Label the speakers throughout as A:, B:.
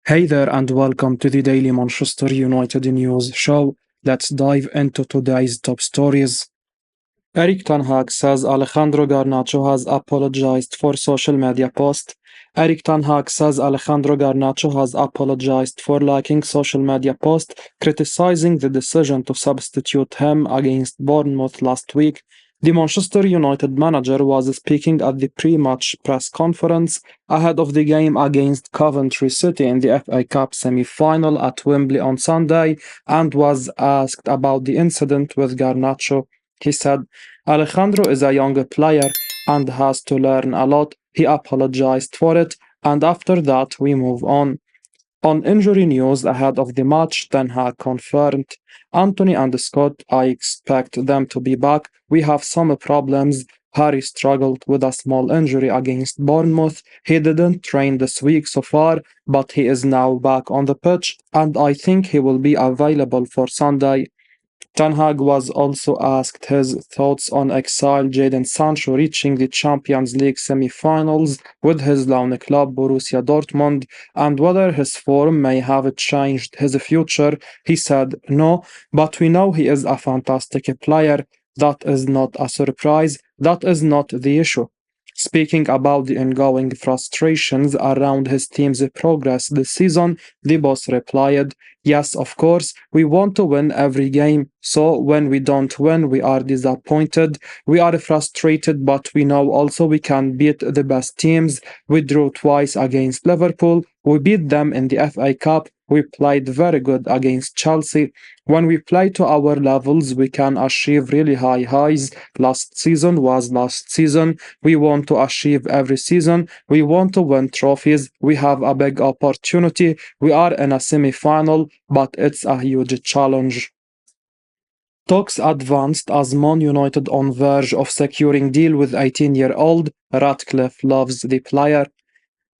A: Hey there, and welcome to the Daily Manchester United News Show. Let's dive into today's top stories. Eric Ten Hag says Alejandro Garnacho has apologized for social media post. Eric Ten Hag says Alejandro Garnacho has apologized for liking social media post criticizing the decision to substitute him against Bournemouth last week. The Manchester United manager was speaking at the pre-match press conference ahead of the game against Coventry City in the FA Cup semi-final at Wembley on Sunday and was asked about the incident with Garnacho. He said, Alejandro is a young player and has to learn a lot. He apologized for it, and after that, we move on. On injury news ahead of the match, Ten Hag confirmed Anthony and Scott, I expect them to be back. We have some problems. Harry struggled with a small injury against Bournemouth. He didn't train this week so far, but he is now back on the pitch, and I think he will be available for Sunday. Ten Hag was also asked his thoughts on exile Jadon Sancho reaching the Champions League semi-finals with his lone club Borussia Dortmund and whether his form may have changed his future. He said, "No, but we know he is a fantastic player. That is not a surprise. That is not the issue." Speaking about the ongoing frustrations around his team's progress this season, the boss replied, Yes, of course, we want to win every game. So when we don't win, we are disappointed. We are frustrated, but we know also we can beat the best teams. We drew twice against Liverpool. We beat them in the FA Cup. We played very good against Chelsea. When we play to our levels, we can achieve really high highs. Last season was last season. We want to achieve every season. We want to win trophies. We have a big opportunity. We are in a semi-final, but it's a huge challenge. Talks advanced as Man United on verge of securing deal with 18-year-old Ratcliffe loves the player.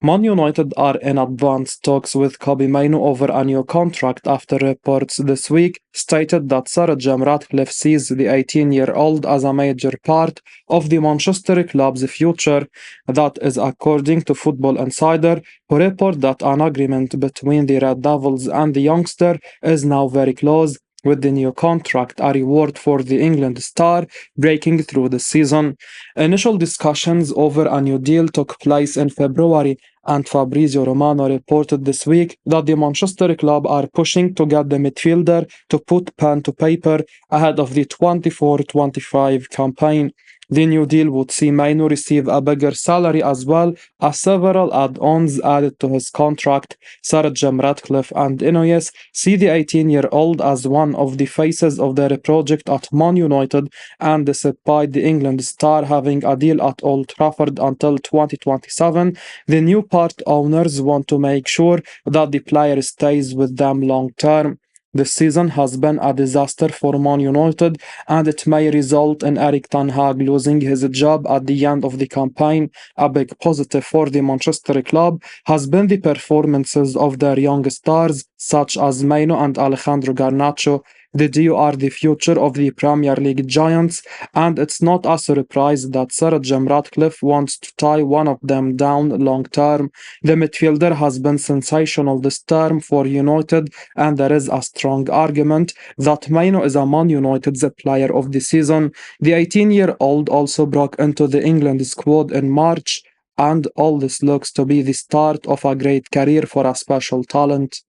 A: Man United are in advanced talks with Kobbie Mainoo over a new contract after reports this week stated that Sir Jim Ratcliffe sees the 18-year-old as a major part of the Manchester club's future. That is according to Football Insider, who report that an agreement between the Red Devils and the youngster is now very close, with the new contract a reward for the England star breaking through the season. Initial discussions over a new deal took place in February, and Fabrizio Romano reported this week that the Manchester club are pushing to get the midfielder to put pen to paper ahead of the 24-25 campaign. The new deal would see Mainoo receive a bigger salary as well as several add-ons added to his contract. Sir Jim Ratcliffe and Ineos see the 18-year-old as one of the faces of their project at Man United, and despite the England star having a deal at Old Trafford until 2027, the new part owners want to make sure that the player stays with them long term. This season has been a disaster for Man United, and it may result in Eric Ten Hag losing his job at the end of the campaign. A big positive for the Manchester club has been the performances of their young stars, such as Mainoo and Alejandro Garnacho. The duo are the future of the Premier League giants, and it's not a surprise that Sir Jim Ratcliffe wants to tie one of them down long term. The midfielder has been sensational this term for United, and there is a strong argument that Mainoo is a Man United's player of the season. The 18-year-old also broke into the England squad in March, and all this looks to be the start of a great career for a special talent.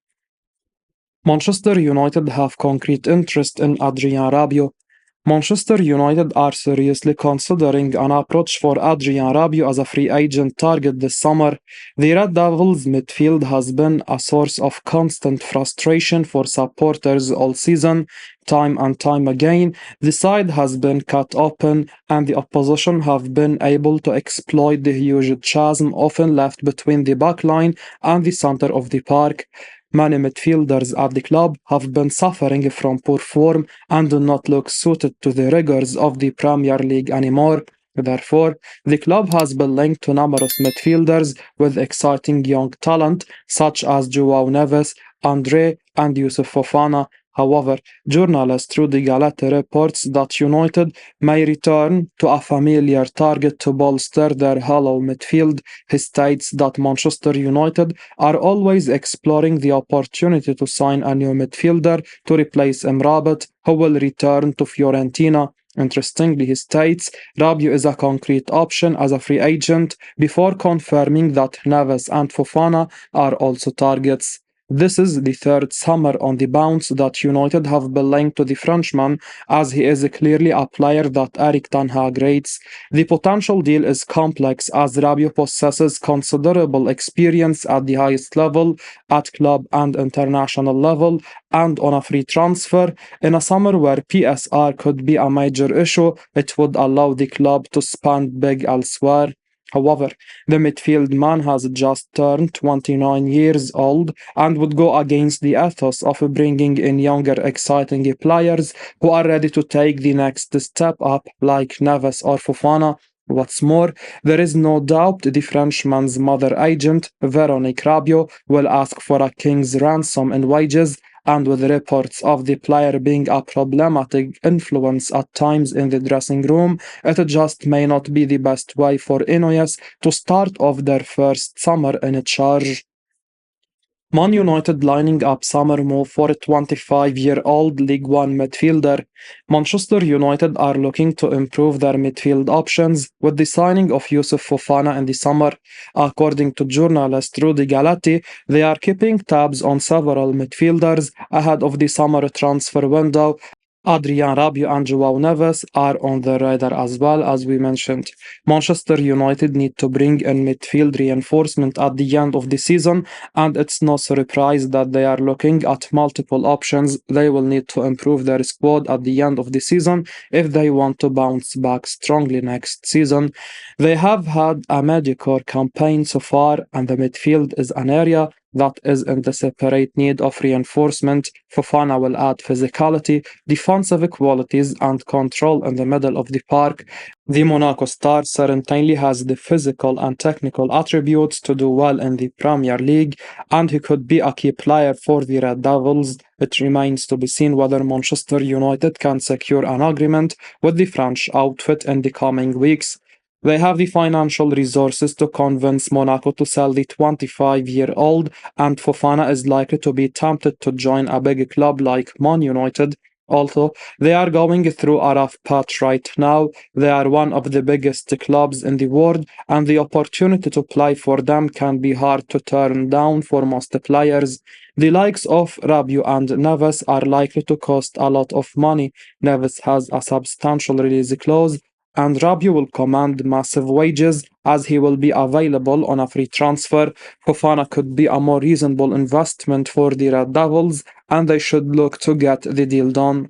A: Manchester United have concrete interest in Adrien Rabiot. Manchester United are seriously considering an approach for Adrien Rabu as a free agent target this summer. The Red Devils midfield has been a source of constant frustration for supporters all season. Time and time again, the side has been cut open, and the opposition have been able to exploit the huge chasm often left between the backline and the center of the park. Many midfielders at the club have been suffering from poor form and do not look suited to the rigors of the Premier League anymore. Therefore, the club has been linked to numerous midfielders with exciting young talent such as João Neves, Andre, and Yusuf Fofana. However, journalist Rudy Galati reports that United may return to a familiar target to bolster their hollow midfield. He states that Manchester United are always exploring the opportunity to sign a new midfielder to replace Rabiot, who will return to Fiorentina. Interestingly, he states Rabiot is a concrete option as a free agent before confirming that Neves and Fofana are also targets. This is the third summer on the bounce that United have been linked to the Frenchman, as he is clearly a player that Erik ten Hag rates. The potential deal is complex as Rabiot possesses considerable experience at the highest level, at club and international level, and on a free transfer. In a summer where PSR could be a major issue, it would allow the club to spend big elsewhere. However, the midfield man has just turned 29 years old and would go against the ethos of bringing in younger, exciting players who are ready to take the next step up, like Neves or Fofana. What's more, there is no doubt the Frenchman's mother agent, Veronique Rabiot, will ask for a king's ransom in wages, and with reports of the player being a problematic influence at times in the dressing room, it just may not be the best way for Ineos to start off their first summer in charge. Man United lining up summer move for a 25-year-old League One midfielder. Manchester United are looking to improve their midfield options with the signing of Youssouf Fofana in the summer. According to journalist Rudy Galati, they are keeping tabs on several midfielders ahead of the summer transfer window. Adrien Rabiot and João Neves are on the radar as well, as we mentioned. Manchester United need to bring in midfield reinforcement at the end of the season, and it's no surprise that they are looking at multiple options. They will need to improve their squad at the end of the season if they want to bounce back strongly next season. They have had a mediocre campaign so far, and the midfield is an area that is in desperate need of reinforcement. Fofana will add physicality, defensive qualities, and control in the middle of the park. The Monaco star certainly has the physical and technical attributes to do well in the Premier League, and he could be a key player for the Red Devils. It remains to be seen whether Manchester United can secure an agreement with the French outfit in the coming weeks. They have the financial resources to convince Monaco to sell the 25-year-old, and Fofana is likely to be tempted to join a big club like Man United. Although they are going through a rough patch right now, they are one of the biggest clubs in the world, and the opportunity to play for them can be hard to turn down for most players. The likes of Rabiot and Neves are likely to cost a lot of money. Neves has a substantial release clause, and Rabiot will command massive wages as he will be available on a free transfer. Fofana could be a more reasonable investment for the Red Devils, and they should look to get the deal done.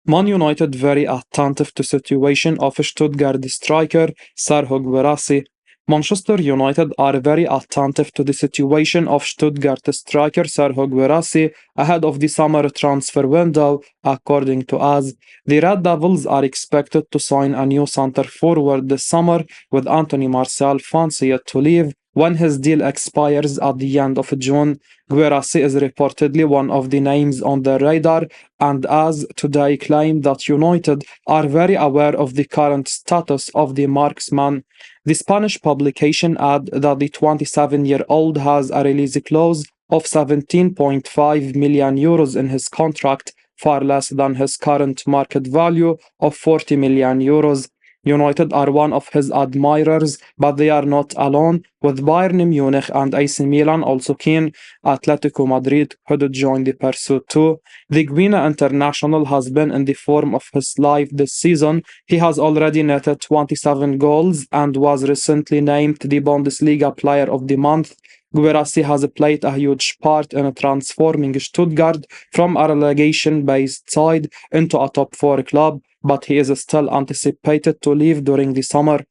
A: Man United very attentive to situation of Stuttgart striker Serhou Guirassy. Manchester United are very attentive to the situation of Stuttgart striker Serhou Guirassy ahead of the summer transfer window. According to us, the Red Devils are expected to sign a new centre forward this summer, with Anthony Martial fancied to leave when his deal expires at the end of June. Guirassy is reportedly one of the names on the radar, and as today claimed that United are very aware of the current status of the marksman. The Spanish publication add that the 27-year-old has a release clause of 17.5 million euros in his contract, far less than his current market value of 40 million euros. United are one of his admirers, but they are not alone, with Bayern Munich and AC Milan also keen. Atletico Madrid could join the pursuit too. The Guinea international has been in the form of his life this season. He has already netted 27 goals and was recently named the Bundesliga Player of the Month. Guirassy has played a huge part in transforming Stuttgart from a relegation-based side into a top-4 club, but he is still anticipated to leave during the summer.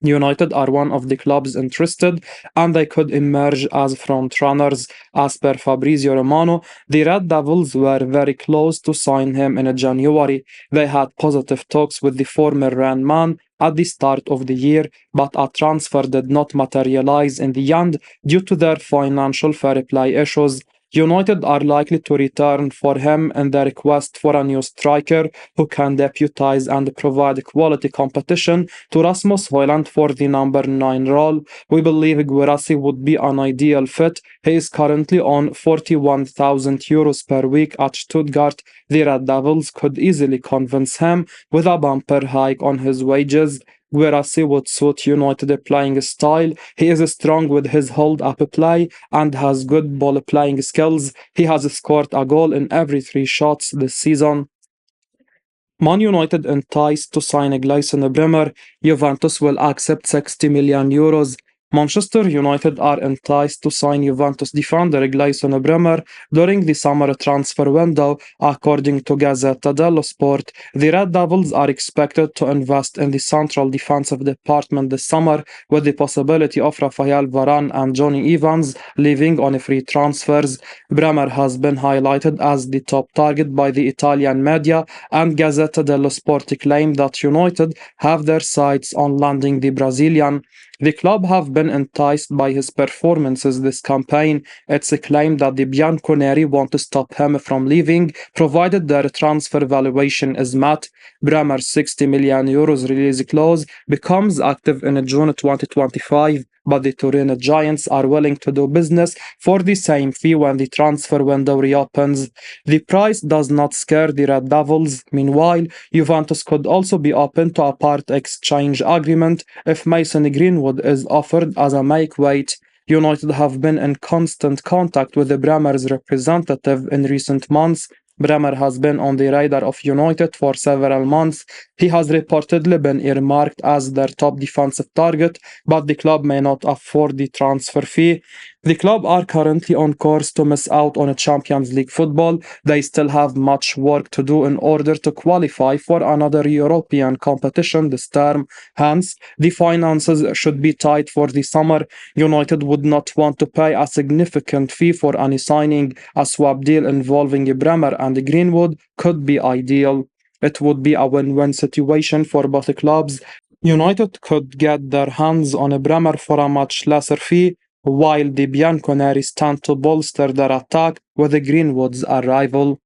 A: United are one of the clubs interested, and they could emerge as front-runners. As per Fabrizio Romano, the Red Devils were very close to sign him in January. They had positive talks with the former Rennes man at the start of the year, but a transfer did not materialize in the end due to their financial fair play issues. United are likely to return for him in the request for a new striker who can deputise and provide quality competition to Rasmus Højlund for the number 9 role. We believe Guirassy would be an ideal fit. He is currently on €41,000 per week at Stuttgart. The Red Devils could easily convince him with a bumper hike on his wages. Guirassy would suit United playing style. He is strong with his hold-up play and has good ball playing skills. He has scored a goal in every 3 shots this season. Man United enticed to sign Gleison Bremer. Juventus will accept €60 million. Manchester United are enticed to sign Juventus defender Gleison Bremer during the summer transfer window, according to Gazzetta dello Sport. The Red Devils are expected to invest in the central defensive department this summer, with the possibility of Rafael Varane and Johnny Evans leaving on free transfers. Bremer has been highlighted as the top target by the Italian media, and Gazzetta dello Sport claim that United have their sights on landing the Brazilian. The club have been enticed by his performances this campaign. It's claimed that the Bianconeri want to stop him from leaving, provided their transfer valuation is met. Bremer's €60 million release clause becomes active in June 2025, but the Turin Giants are willing to do business for the same fee when the transfer window reopens. The price does not scare the Red Devils. Meanwhile, Juventus could also be open to a part exchange agreement if Mason Greenwood is offered as a make-weight. United have been in constant contact with the Bremer's representative in recent months. Bremer has been on the radar of United for several months. He has reportedly been earmarked as their top defensive target, but the club may not afford the transfer fee. The club are currently on course to miss out on a Champions League football. They still have much work to do in order to qualify for another European competition this term. Hence, the finances should be tight for the summer. United would not want to pay a significant fee for any signing. A swap deal involving Bremer and Greenwood could be ideal. It would be a win-win situation for both clubs. United could get their hands on a Bremer for a much lesser fee, while the Bianconeri stand to bolster their attack with Greenwood's arrival.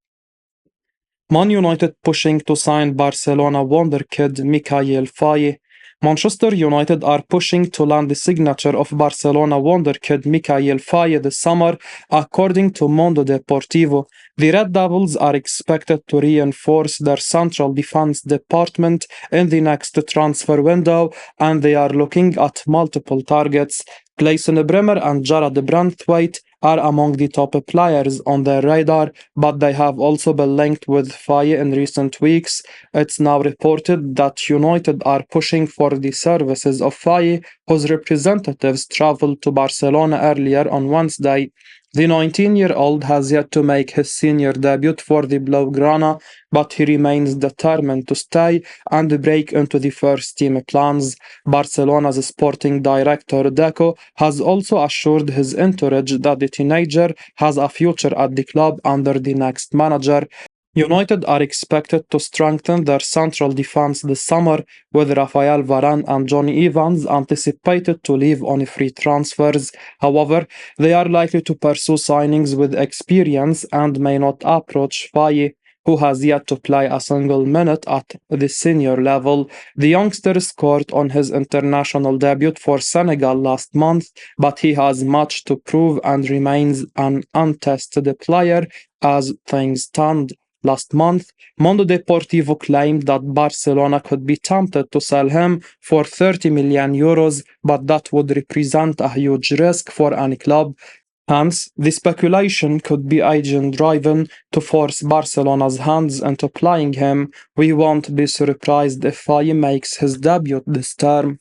A: Man United pushing to sign Barcelona Wonderkid Mikayil Faye. Manchester United are pushing to land the signature of Barcelona Wonderkid Mikayil Faye this summer, according to Mondo Deportivo. The Red Devils are expected to reinforce their central defense department in the next transfer window, and they are looking at multiple targets. Gleison Bremer and Jared Brandthwaite are among the top players on their radar, but they have also been linked with Faye in recent weeks. It's now reported that United are pushing for the services of Faye, whose representatives traveled to Barcelona earlier on Wednesday. The 19-year-old has yet to make his senior debut for the Blaugrana, but he remains determined to stay and break into the first team plans. Barcelona's sporting director Deco has also assured his entourage that the teenager has a future at the club under the next manager. United are expected to strengthen their central defense this summer, with Rafael Varane and Johnny Evans anticipated to leave on free transfers. However, they are likely to pursue signings with experience and may not approach Faye, who has yet to play a single minute at the senior level. The youngster scored on his international debut for Senegal last month, but he has much to prove and remains an untested player as things stand. Last month, Mondo Deportivo claimed that Barcelona could be tempted to sell him for €30 million, but that would represent a huge risk for any club. Hence, the speculation could be agent-driven to force Barcelona's hands into playing him. We won't be surprised if Faye makes his debut this term.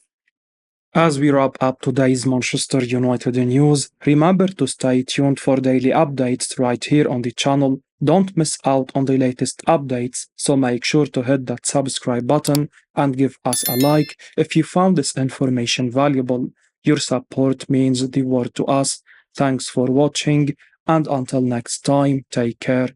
A: As we wrap up today's Manchester United news, remember to stay tuned for daily updates right here on the channel. Don't miss out on the latest updates, so make sure to hit that subscribe button and give us a like if you found this information valuable. Your support means the world to us. Thanks for watching, and until next time, take care.